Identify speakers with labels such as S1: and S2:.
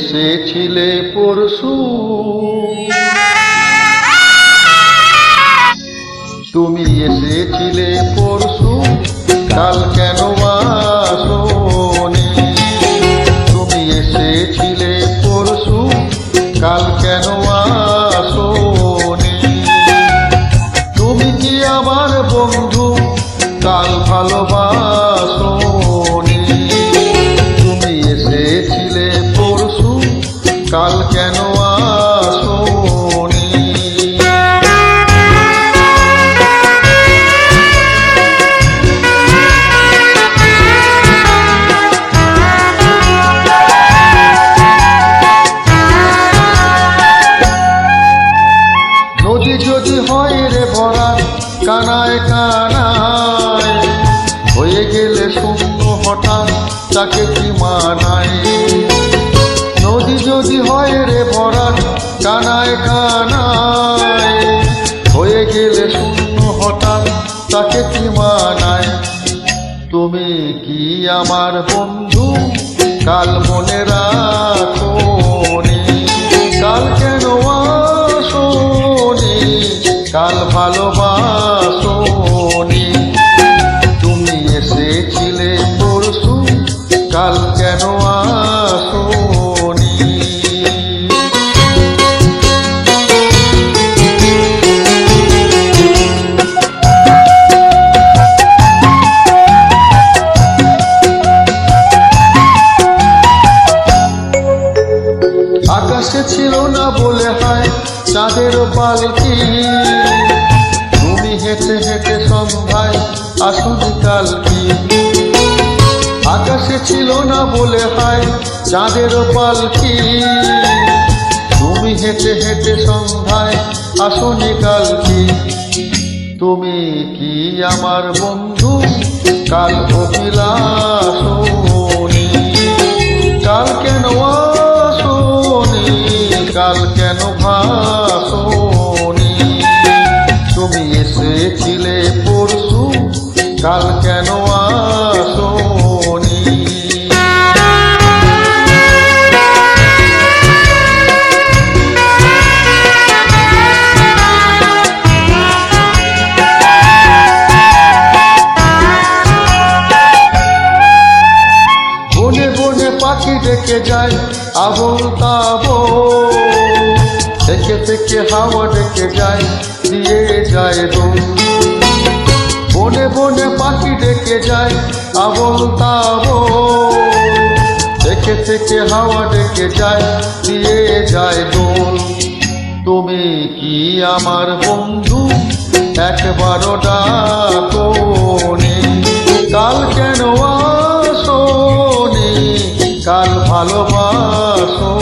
S1: এসেছিলে পরশু, তুমি এসেছিলে পরশু, কাল কেন আসোনি? তুমি এসেছিলে পরশু, কাল কেন আসোনি? তুমি কি আমার বন্ধু, কাল ভালোবাসোনি? তুমি এসেছিলে পরশু, কাল কেন আসোনি? নদী যদি হয় রে ভরা কানায় কানায়, হয়ে গেলে শূন্য হঠাৎ তাকে কি মানায়? নদী যদি হয় রে ভরা কানায় কানায়, হয়ে গেলে শূন্য হঠাৎ তাকে কি মানায়? তুমি কি আমার বন্ধু, কাল মনে রাখোনি? কাল কেন আসোনি? কাল ভালোবাসোনি? তুমি এসেছিলে পরশু, কাল কেন আসোনি? আকাশে ছিল না বলে হায় চাঁদের পালকি, তুমি হেঁটে হেঁটে সন্ধ্যায় আসুনি কালকি। আকাশে ছিল না বলে হায় চাঁদের পালকি, তুমি হেঁটে হেঁটে সন্ধ্যায় আসুনি কালকি। তুমি কি আমার বন্ধু, কাল অভিলাষোনি? কাল কেন আসোনি? কাল কেন ভাসোনি? তুমি এসেছিলে পরশু, কাল কেন আসোনি? বনে বনে পাখি ডেকে যায় আবোল তাবোল, থেকে থেকে হাওয়া ডেকে যায় দিয়ে যায় দোল। বনে বনে পাখি ডেকে যায় আবোল তাবোল, থেকে থেকে হাওয়া ডেকে যায় দিয়ে যায় দোল। তুমি কি আমার বন্ধু, একবারও ডাকোনি? কাল কেন আসোনি? কাল ভালোবাসো